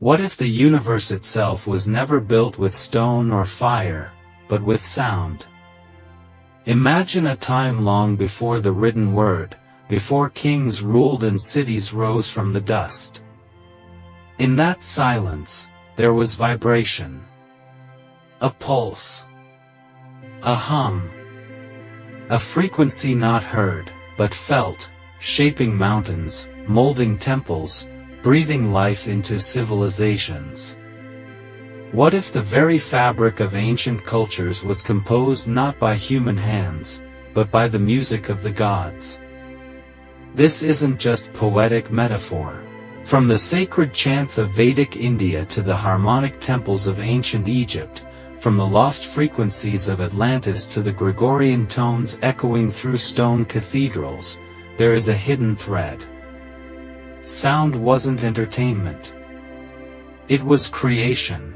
What if the universe itself was never built with stone or fire, but with sound? Imagine a time long before the written word, before kings ruled and cities rose from the dust. In that silence, there was vibration. A pulse. A hum. A frequency not heard, but felt, shaping mountains, molding temples, breathing life into civilizations. What if the very fabric of ancient cultures was composed not by human hands, but by the music of the gods? This isn't just poetic metaphor. From the sacred chants of Vedic India to the harmonic temples of ancient Egypt, from the lost frequencies of Atlantis to the Gregorian tones echoing through stone cathedrals, there is a hidden thread. Sound wasn't entertainment. It was creation.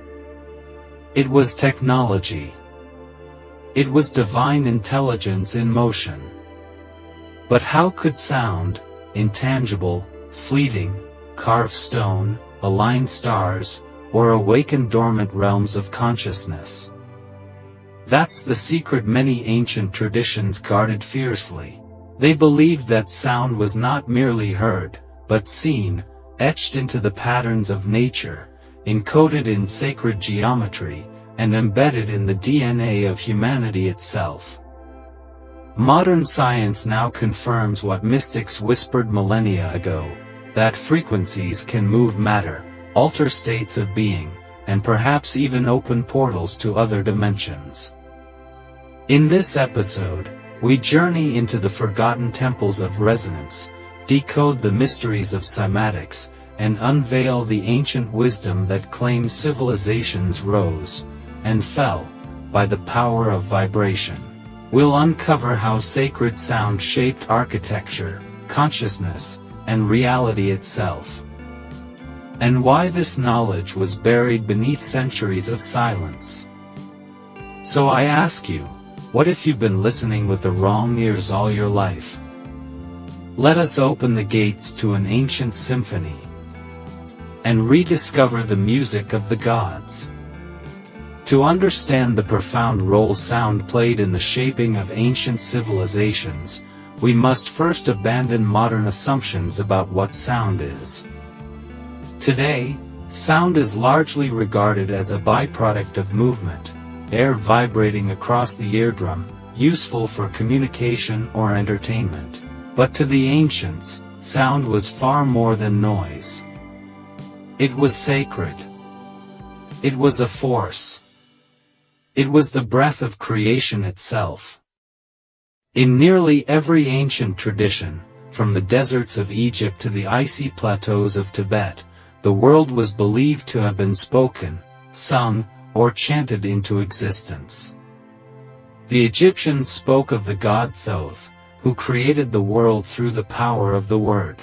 It was technology. It was divine intelligence in motion. But how could sound, intangible, fleeting, carve stone, align stars, or awaken dormant realms of consciousness? That's the secret many ancient traditions guarded fiercely. They believed that sound was not merely heard, but seen, etched into the patterns of nature, encoded in sacred geometry, and embedded in the DNA of humanity itself. Modern science now confirms what mystics whispered millennia ago, that frequencies can move matter, alter states of being, and perhaps even open portals to other dimensions. In this episode, we journey into the forgotten temples of resonance, decode the mysteries of cymatics, and unveil the ancient wisdom that claims civilizations rose and fell by the power of vibration. We'll uncover how sacred sound shaped architecture, consciousness, and reality itself, and why this knowledge was buried beneath centuries of silence. So I ask you, what if you've been listening with the wrong ears all your life? Let us open the gates to an ancient symphony and rediscover the music of the gods. To understand the profound role sound played in the shaping of ancient civilizations, we must first abandon modern assumptions about what sound is. Today, sound is largely regarded as a byproduct of movement, air vibrating across the eardrum, useful for communication or entertainment. But to the ancients, sound was far more than noise. It was sacred. It was a force. It was the breath of creation itself. In nearly every ancient tradition, from the deserts of Egypt to the icy plateaus of Tibet, the world was believed to have been spoken, sung, or chanted into existence. The Egyptians spoke of the god Thoth, who created the world through the power of the word.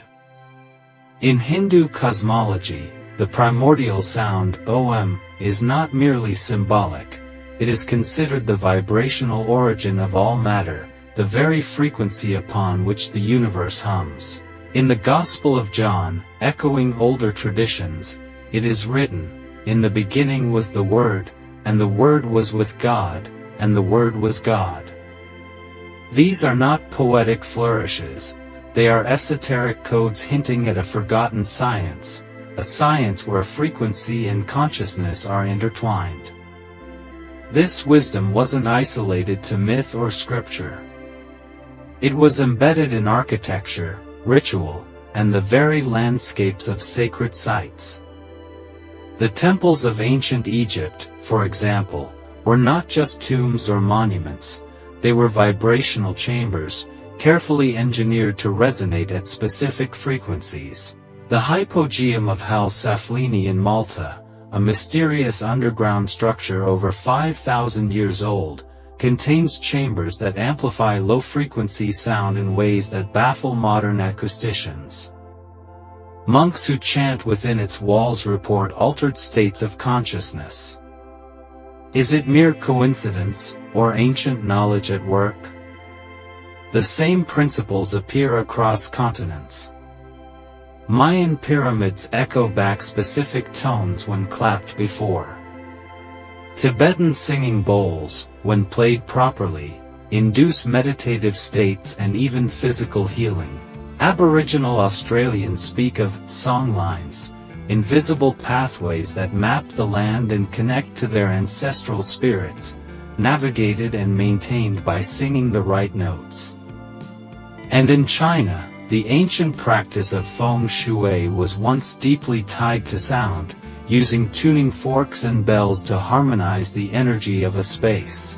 In Hindu cosmology, the primordial sound, Om, is not merely symbolic. It is considered the vibrational origin of all matter, the very frequency upon which the universe hums. In the Gospel of John, echoing older traditions, it is written, "In the beginning was the Word, and the Word was with God, and the Word was God." These are not poetic flourishes, they are esoteric codes hinting at a forgotten science, a science where frequency and consciousness are intertwined. This wisdom wasn't isolated to myth or scripture. It was embedded in architecture, ritual, and the very landscapes of sacred sites. The temples of ancient Egypt, for example, were not just tombs or monuments. They were vibrational chambers, carefully engineered to resonate at specific frequencies. The hypogeum of Hal Saflieni in Malta, a mysterious underground structure over 5,000 years old, contains chambers that amplify low-frequency sound in ways that baffle modern acousticians. Monks who chant within its walls report altered states of consciousness. Is it mere coincidence, or ancient knowledge at work? The same principles appear across continents. Mayan pyramids echo back specific tones when clapped before. Tibetan singing bowls, when played properly, induce meditative states and even physical healing. Aboriginal Australians speak of songlines, invisible pathways that map the land and connect to their ancestral spirits, navigated and maintained by singing the right notes. And in China, the ancient practice of feng shui was once deeply tied to sound, using tuning forks and bells to harmonize the energy of a space.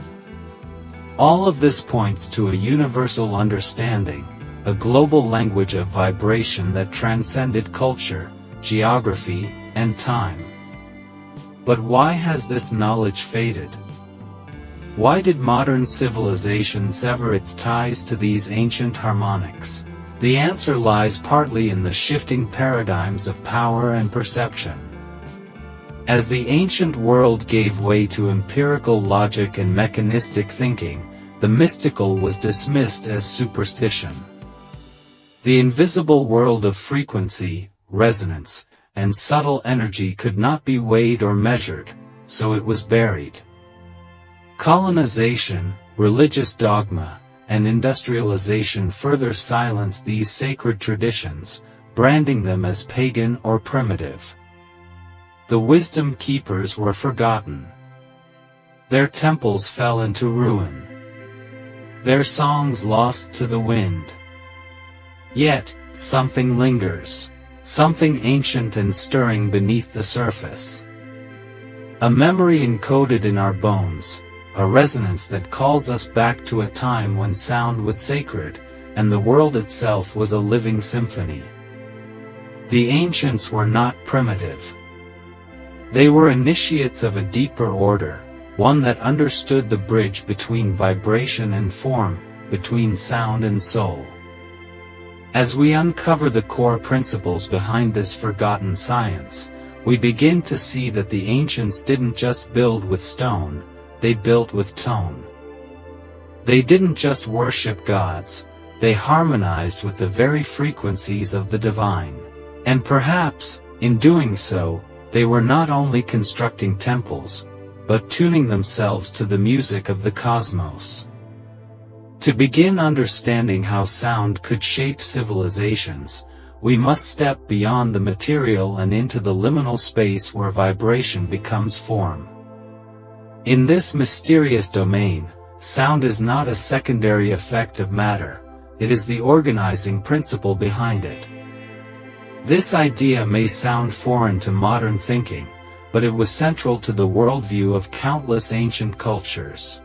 All of this points to a universal understanding, a global language of vibration that transcended culture, geography, and time. But why has this knowledge faded? Why did modern civilization sever its ties to these ancient harmonics? The answer lies partly in the shifting paradigms of power and perception. As the ancient world gave way to empirical logic and mechanistic thinking, the mystical was dismissed as superstition. The invisible world of frequency, resonance, and subtle energy could not be weighed or measured, so it was buried. Colonization, religious dogma, and industrialization further silenced these sacred traditions, branding them as pagan or primitive. The wisdom keepers were forgotten. Their temples fell into ruin. Their songs lost to the wind. Yet, something lingers, something ancient and stirring beneath the surface. A memory encoded in our bones, a resonance that calls us back to a time when sound was sacred, and the world itself was a living symphony. The ancients were not primitive. They were initiates of a deeper order, one that understood the bridge between vibration and form, between sound and soul. As we uncover the core principles behind this forgotten science, we begin to see that the ancients didn't just build with stone, they built with tone. They didn't just worship gods, they harmonized with the very frequencies of the divine. And perhaps, in doing so, they were not only constructing temples, but tuning themselves to the music of the cosmos. To begin understanding how sound could shape civilizations, we must step beyond the material and into the liminal space where vibration becomes form. In this mysterious domain, sound is not a secondary effect of matter, it is the organizing principle behind it. This idea may sound foreign to modern thinking, but it was central to the worldview of countless ancient cultures.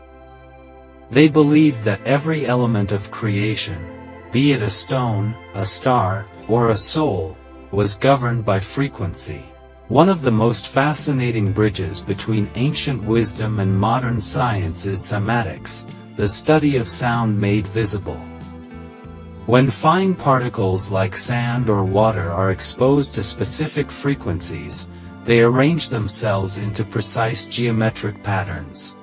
They believed that every element of creation, be it a stone, a star, or a soul, was governed by frequency. One of the most fascinating bridges between ancient wisdom and modern science is cymatics, the study of sound made visible. When fine particles like sand or water are exposed to specific frequencies, they arrange themselves into precise geometric patterns.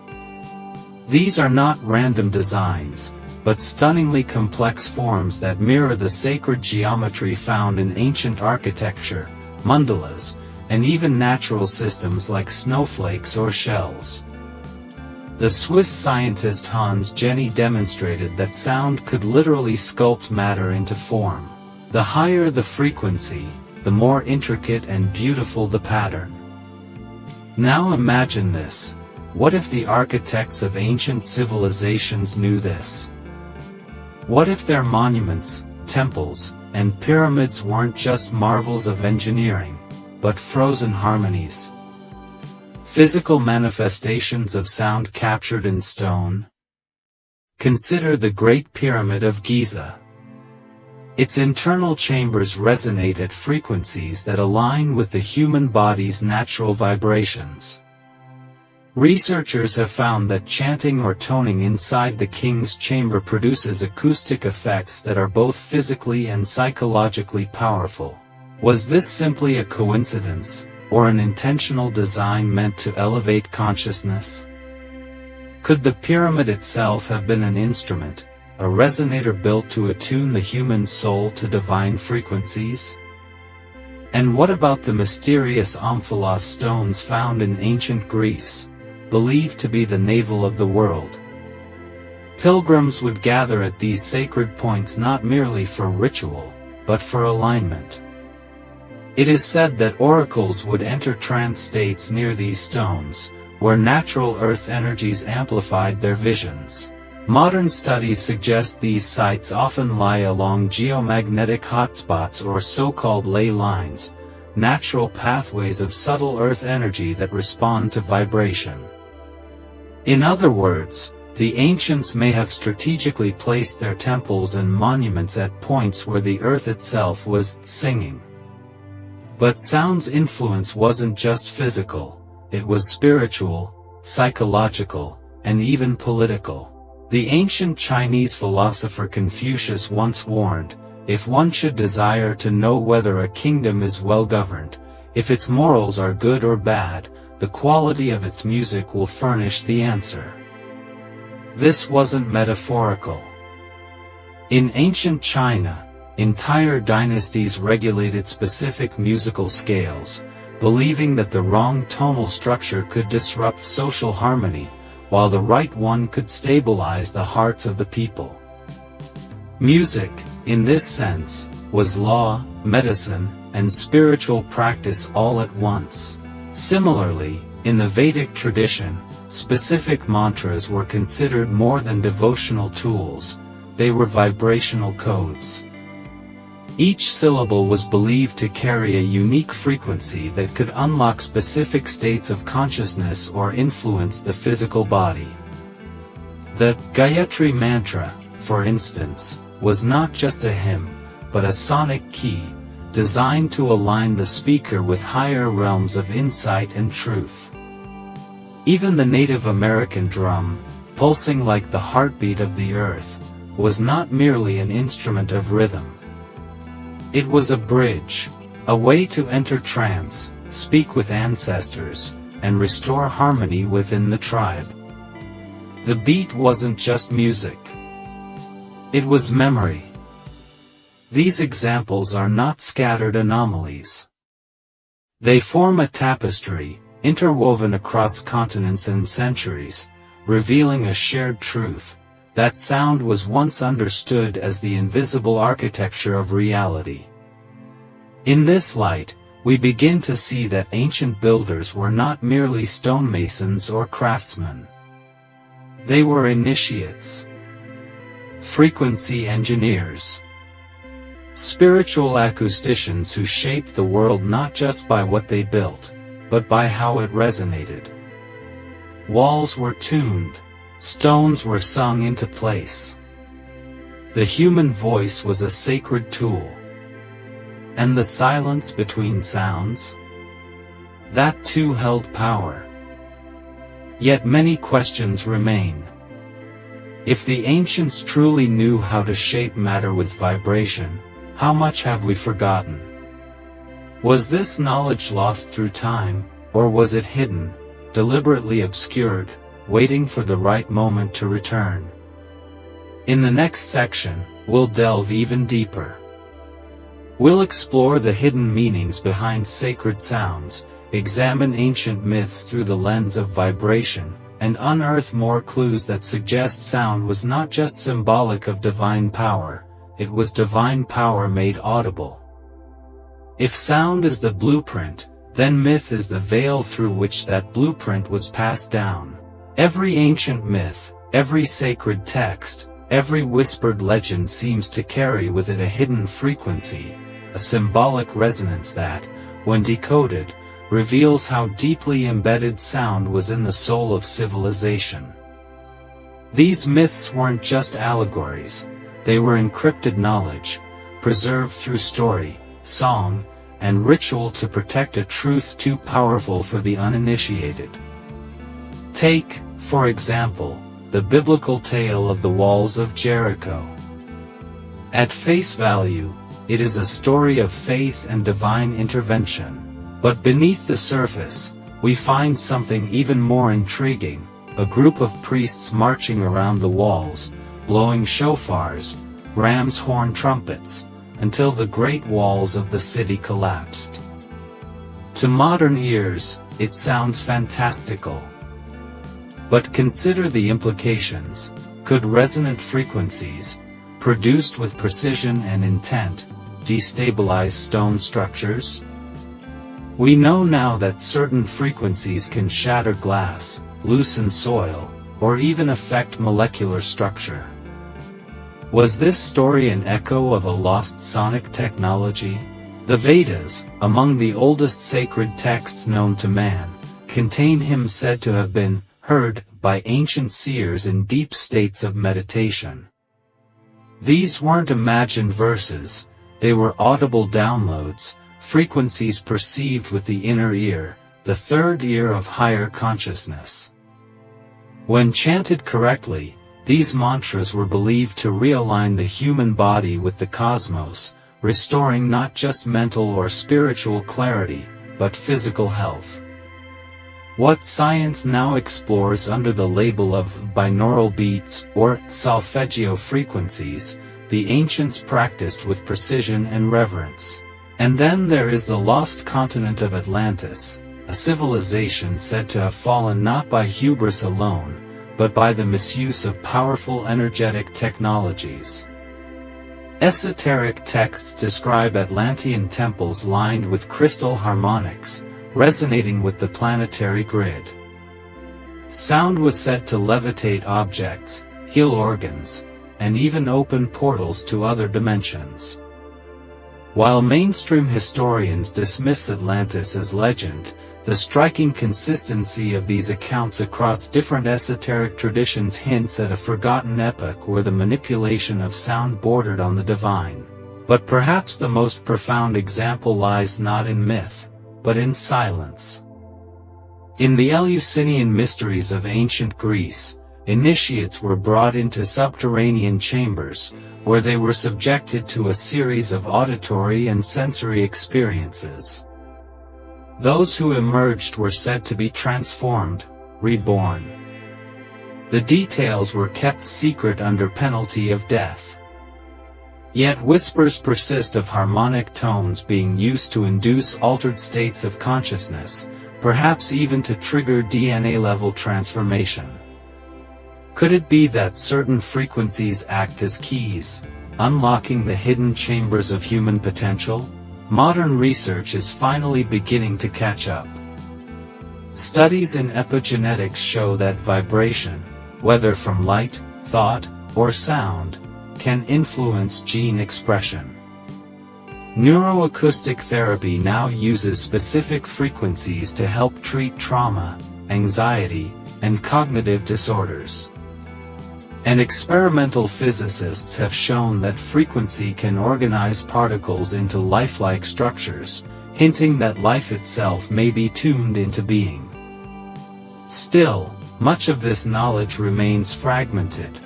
These are not random designs, but stunningly complex forms that mirror the sacred geometry found in ancient architecture, mandalas, and even natural systems like snowflakes or shells. The Swiss scientist Hans Jenny demonstrated that sound could literally sculpt matter into form. The higher the frequency, the more intricate and beautiful the pattern. Now imagine this. What if the architects of ancient civilizations knew this? What if their monuments, temples, and pyramids weren't just marvels of engineering, but frozen harmonies? Physical manifestations of sound captured in stone? Consider the Great Pyramid of Giza. Its internal chambers resonate at frequencies that align with the human body's natural vibrations. Researchers have found that chanting or toning inside the king's chamber produces acoustic effects that are both physically and psychologically powerful. Was this simply a coincidence, or an intentional design meant to elevate consciousness? Could the pyramid itself have been an instrument, a resonator built to attune the human soul to divine frequencies? And what about the mysterious omphalos stones found in ancient Greece, believed to be the navel of the world? Pilgrims would gather at these sacred points not merely for ritual, but for alignment. It is said that oracles would enter trance states near these stones, where natural earth energies amplified their visions. Modern studies suggest these sites often lie along geomagnetic hotspots or so-called ley lines, natural pathways of subtle earth energy that respond to vibration. In other words, the ancients may have strategically placed their temples and monuments at points where the earth itself was singing. But sound's influence wasn't just physical, it was spiritual, psychological, and even political. The ancient Chinese philosopher Confucius once warned, if one should desire to know whether a kingdom is well governed, if its morals are good or bad, the quality of its music will furnish the answer. This wasn't metaphorical. In ancient China, entire dynasties regulated specific musical scales, believing that the wrong tonal structure could disrupt social harmony, while the right one could stabilize the hearts of the people. Music, in this sense, was law, medicine, and spiritual practice all at once. Similarly, in the Vedic tradition, specific mantras were considered more than devotional tools, they were vibrational codes. Each syllable was believed to carry a unique frequency that could unlock specific states of consciousness or influence the physical body. The Gayatri Mantra, for instance, was not just a hymn, but a sonic key, designed to align the speaker with higher realms of insight and truth. Even the Native American drum, pulsing like the heartbeat of the earth, was not merely an instrument of rhythm. It was a bridge, a way to enter trance, speak with ancestors, and restore harmony within the tribe. The beat wasn't just music. It was memory. These examples are not scattered anomalies. They form a tapestry, interwoven across continents and centuries, revealing a shared truth. That sound was once understood as the invisible architecture of reality. In this light, we begin to see that ancient builders were not merely stonemasons or craftsmen. They were initiates, frequency engineers, spiritual acousticians who shaped the world not just by what they built, but by how it resonated. Walls were tuned, stones were sung into place. The human voice was a sacred tool. And the silence between sounds? That too held power. Yet many questions remain. If the ancients truly knew how to shape matter with vibration, how much have we forgotten? Was this knowledge lost through time, or was it hidden, deliberately obscured, waiting for the right moment to return? In the next section, we'll delve even deeper. We'll explore the hidden meanings behind sacred sounds, examine ancient myths through the lens of vibration, and unearth more clues that suggest sound was not just symbolic of divine power, it was divine power made audible. If sound is the blueprint, then myth is the veil through which that blueprint was passed down. Every ancient myth, every sacred text, every whispered legend seems to carry with it a hidden frequency, a symbolic resonance that, when decoded, reveals how deeply embedded sound was in the soul of civilization. These myths weren't just allegories, they were encrypted knowledge, preserved through story, song, and ritual to protect a truth too powerful for the uninitiated. Take, for example, the biblical tale of the walls of Jericho. At face value, it is a story of faith and divine intervention. But beneath the surface, we find something even more intriguing, a group of priests marching around the walls, blowing shofars, ram's horn trumpets, until the great walls of the city collapsed. To modern ears, it sounds fantastical. But consider the implications. Could resonant frequencies, produced with precision and intent, destabilize stone structures? We know now that certain frequencies can shatter glass, loosen soil, or even affect molecular structure. Was this story an echo of a lost sonic technology? The Vedas, among the oldest sacred texts known to man, contain hymns said to have been heard by ancient seers in deep states of meditation. These weren't imagined verses, they were audible downloads, frequencies perceived with the inner ear, the third ear of higher consciousness. When chanted correctly, these mantras were believed to realign the human body with the cosmos, restoring not just mental or spiritual clarity, but physical health. What science now explores under the label of binaural beats or solfeggio frequencies, the ancients practiced with precision and reverence. And then there is the lost continent of Atlantis, a civilization said to have fallen not by hubris alone, but by the misuse of powerful energetic technologies. Esoteric texts describe Atlantean temples lined with crystal harmonics, resonating with the planetary grid. Sound was said to levitate objects, heal organs, and even open portals to other dimensions. While mainstream historians dismiss Atlantis as legend, the striking consistency of these accounts across different esoteric traditions hints at a forgotten epoch where the manipulation of sound bordered on the divine. But perhaps the most profound example lies not in myth, but in silence. In the Eleusinian mysteries of ancient Greece, initiates were brought into subterranean chambers, where they were subjected to a series of auditory and sensory experiences. Those who emerged were said to be transformed, reborn. The details were kept secret under penalty of death. Yet whispers persist of harmonic tones being used to induce altered states of consciousness, perhaps even to trigger DNA-level transformation. Could it be that certain frequencies act as keys, unlocking the hidden chambers of human potential? Modern research is finally beginning to catch up. Studies in epigenetics show that vibration, whether from light, thought, or sound, can influence gene expression. Neuroacoustic therapy now uses specific frequencies to help treat trauma, anxiety, and cognitive disorders. And experimental physicists have shown that frequency can organize particles into lifelike structures, hinting that life itself may be tuned into being. Still, much of this knowledge remains fragmented.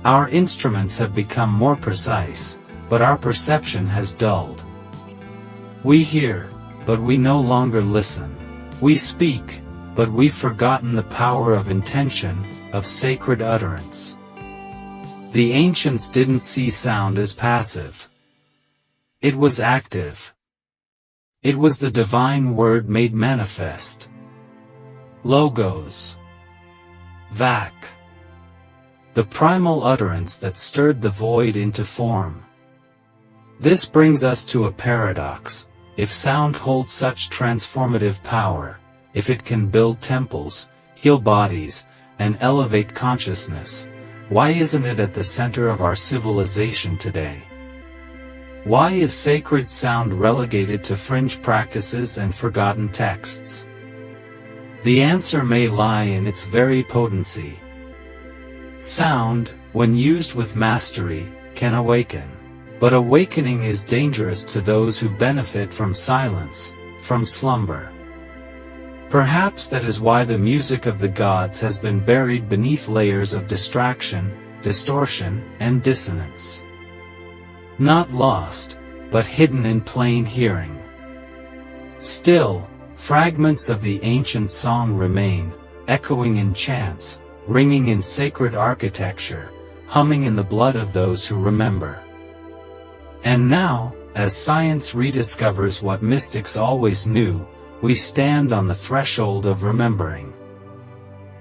Our instruments have become more precise, but our perception has dulled. We hear, but we no longer listen. We speak, but we've forgotten the power of intention, of sacred utterance. The ancients didn't see sound as passive. It was active. It was the divine word made manifest. Logos. Vak. The primal utterance that stirred the void into form. This brings us to a paradox. If sound holds such transformative power, if it can build temples, heal bodies, and elevate consciousness, why isn't it at the center of our civilization today? Why is sacred sound relegated to fringe practices and forgotten texts? The answer may lie in its very potency. Sound, when used with mastery, can awaken. But awakening is dangerous to those who benefit from silence, from slumber. Perhaps that is why the music of the gods has been buried beneath layers of distraction, distortion, and dissonance. Not lost, but hidden in plain hearing. Still, fragments of the ancient song remain, echoing in chants, ringing in sacred architecture, humming in the blood of those who remember. And now, as science rediscovers what mystics always knew, we stand on the threshold of remembering.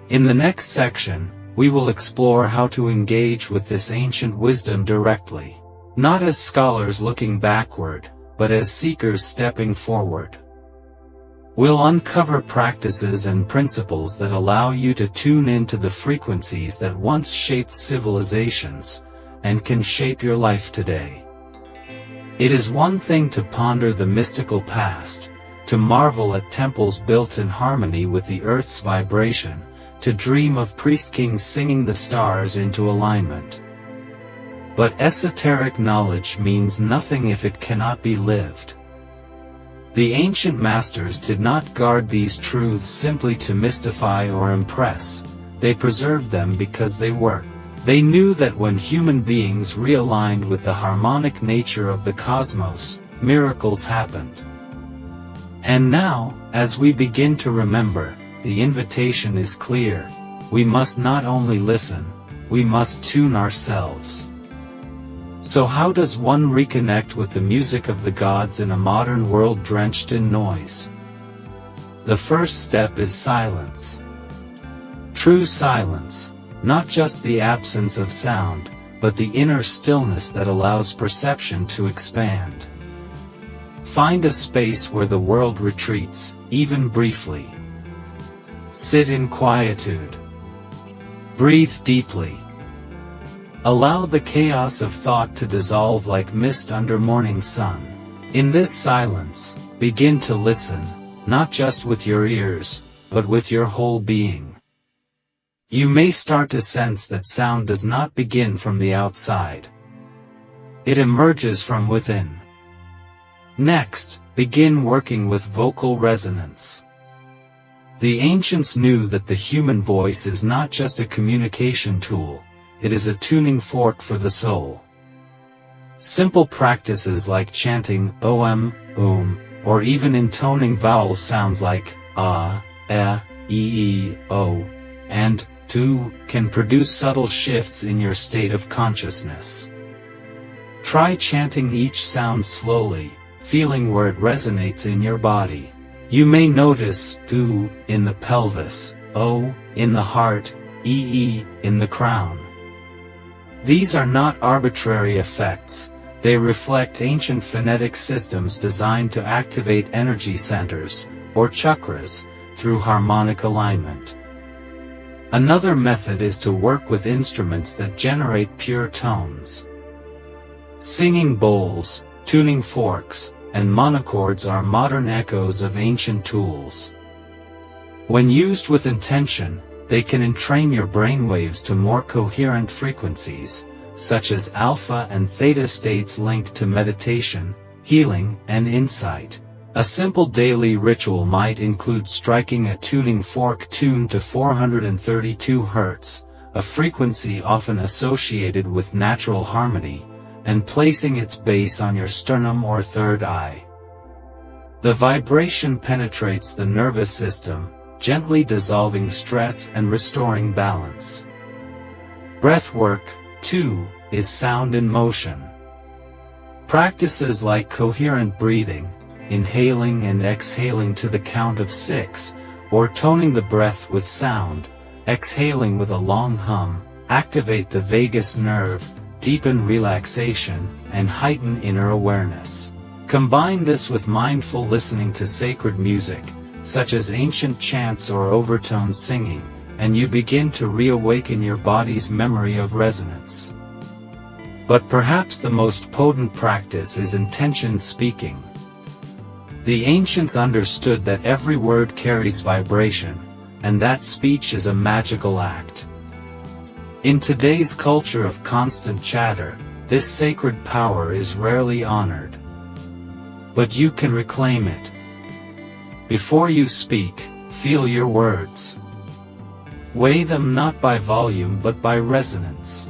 In the next section, we will explore how to engage with this ancient wisdom directly, not as scholars looking backward, but as seekers stepping forward. We'll uncover practices and principles that allow you to tune into the frequencies that once shaped civilizations, and can shape your life today. It is one thing to ponder the mystical past, to marvel at temples built in harmony with the earth's vibration, to dream of priest-kings singing the stars into alignment. But esoteric knowledge means nothing if it cannot be lived. The ancient masters did not guard these truths simply to mystify or impress, they preserved them because they worked. They knew that when human beings realigned with the harmonic nature of the cosmos, miracles happened. And now, as we begin to remember, the invitation is clear. We must not only listen, we must tune ourselves. So how does one reconnect with the music of the gods in a modern world drenched in noise? The first step is silence. True silence, not just the absence of sound, but the inner stillness that allows perception to expand. Find a space where the world retreats, even briefly. Sit in quietude. Breathe deeply. Allow the chaos of thought to dissolve like mist under morning sun. In this silence, begin to listen, not just with your ears, but with your whole being. You may start to sense that sound does not begin from the outside. It emerges from within. Next, begin working with vocal resonance. The ancients knew that the human voice is not just a communication tool, it is a tuning fork for the soul. Simple practices like chanting om, or even intoning vowel sounds like o, and tu can produce subtle shifts in your state of consciousness. Try chanting each sound slowly, feeling where it resonates in your body. You may notice tu in the pelvis, o in the heart, in the crown. These are not arbitrary effects, they reflect ancient phonetic systems designed to activate energy centers, or chakras, through harmonic alignment. Another method is to work with instruments that generate pure tones. Singing bowls, tuning forks, and monochords are modern echoes of ancient tools. When used with intention, they can entrain your brainwaves to more coherent frequencies, such as alpha and theta states linked to meditation, healing, and insight. A simple daily ritual might include striking a tuning fork tuned to 432 Hz, a frequency often associated with natural harmony, and placing its base on your sternum or third eye. The vibration penetrates the nervous system, gently dissolving stress and restoring balance. Breath work, too, is sound in motion. Practices like coherent breathing, inhaling and exhaling to the count of 6, or toning the breath with sound, exhaling with a long hum, activate the vagus nerve, deepen relaxation, and heighten inner awareness. Combine this with mindful listening to sacred music, such as ancient chants or overtone singing, and you begin to reawaken your body's memory of resonance. But perhaps the most potent practice is intention speaking. The ancients understood that every word carries vibration, and that speech is a magical act. In today's culture of constant chatter, this sacred power is rarely honored. But you can reclaim it. Before you speak, feel your words. Weigh them not by volume but by resonance.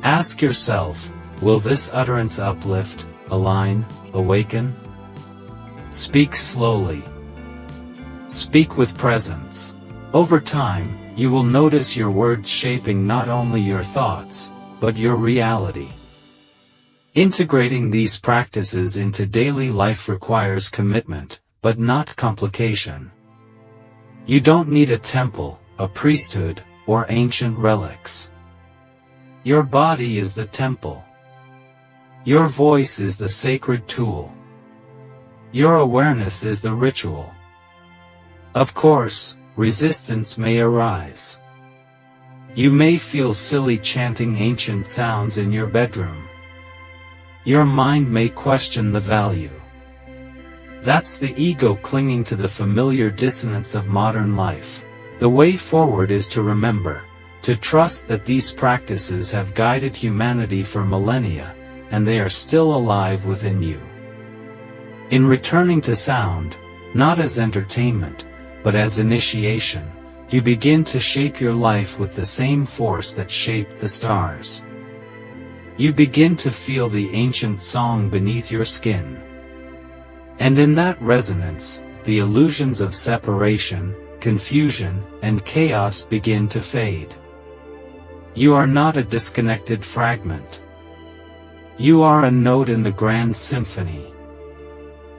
Ask yourself, will this utterance uplift, align, awaken? Speak slowly. Speak with presence. Over time, you will notice your words shaping not only your thoughts, but your reality. Integrating these practices into daily life requires commitment, but not complication. You don't need a temple, a priesthood, or ancient relics. Your body is the temple. Your voice is the sacred tool. Your awareness is the ritual. Of course, resistance may arise. You may feel silly chanting ancient sounds in your bedroom. Your mind may question the value. That's the ego clinging to the familiar dissonance of modern life. The way forward is to remember, to trust that these practices have guided humanity for millennia, and they are still alive within you. In returning to sound, not as entertainment, but as initiation, you begin to shape your life with the same force that shaped the stars. You begin to feel the ancient song beneath your skin. And in that resonance, the illusions of separation, confusion, and chaos begin to fade. You are not a disconnected fragment. You are a note in the grand symphony.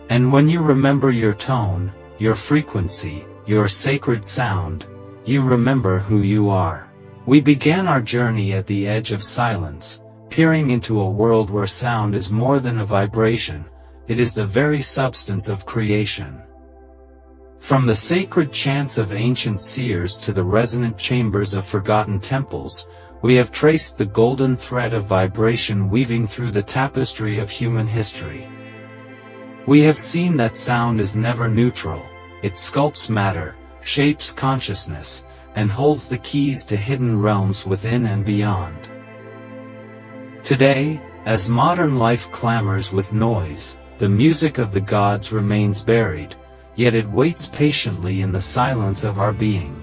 And when you remember your tone, your frequency, your sacred sound, you remember who you are. We began our journey at the edge of silence, peering into a world where sound is more than a vibration, it is the very substance of creation. From the sacred chants of ancient seers to the resonant chambers of forgotten temples, we have traced the golden thread of vibration weaving through the tapestry of human history. We have seen that sound is never neutral, it sculpts matter, shapes consciousness, and holds the keys to hidden realms within and beyond. Today, as modern life clamors with noise, the music of the gods remains buried, yet it waits patiently in the silence of our being.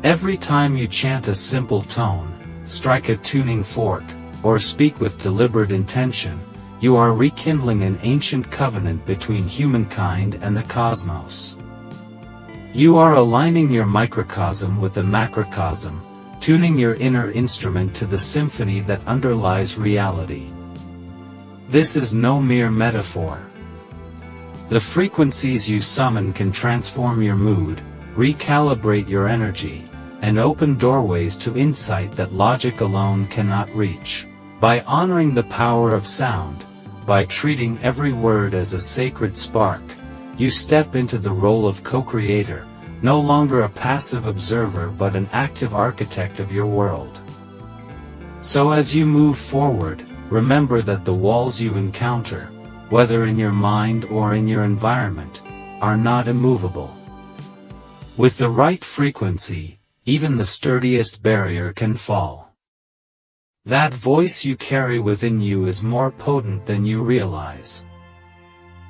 Every time you chant a simple tone, strike a tuning fork, or speak with deliberate intention, you are rekindling an ancient covenant between humankind and the cosmos. You are aligning your microcosm with the macrocosm, tuning your inner instrument to the symphony that underlies reality. This is no mere metaphor. The frequencies you summon can transform your mood, recalibrate your energy, and open doorways to insight that logic alone cannot reach. By honoring the power of sound, by treating every word as a sacred spark, you step into the role of co-creator, no longer a passive observer but an active architect of your world. So as you move forward, remember that the walls you encounter, whether in your mind or in your environment, are not immovable. With the right frequency, even the sturdiest barrier can fall. That voice you carry within you is more potent than you realize.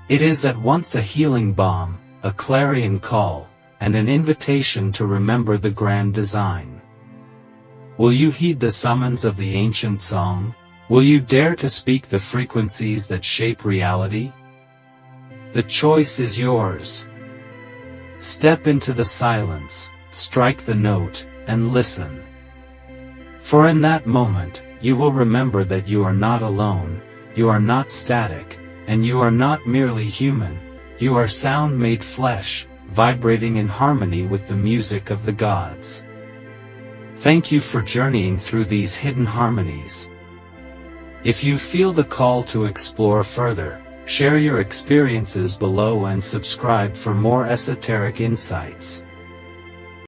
It is at once a healing balm, a clarion call, and an invitation to remember the grand design. Will you heed the summons of the ancient song? Will you dare to speak the frequencies that shape reality? The choice is yours. Step into the silence, strike the note, and listen. For in that moment, you will remember that you are not alone, you are not static, and you are not merely human, you are sound made flesh, vibrating in harmony with the music of the gods. Thank you for journeying through these hidden harmonies. If you feel the call to explore further, share your experiences below and subscribe for more esoteric insights.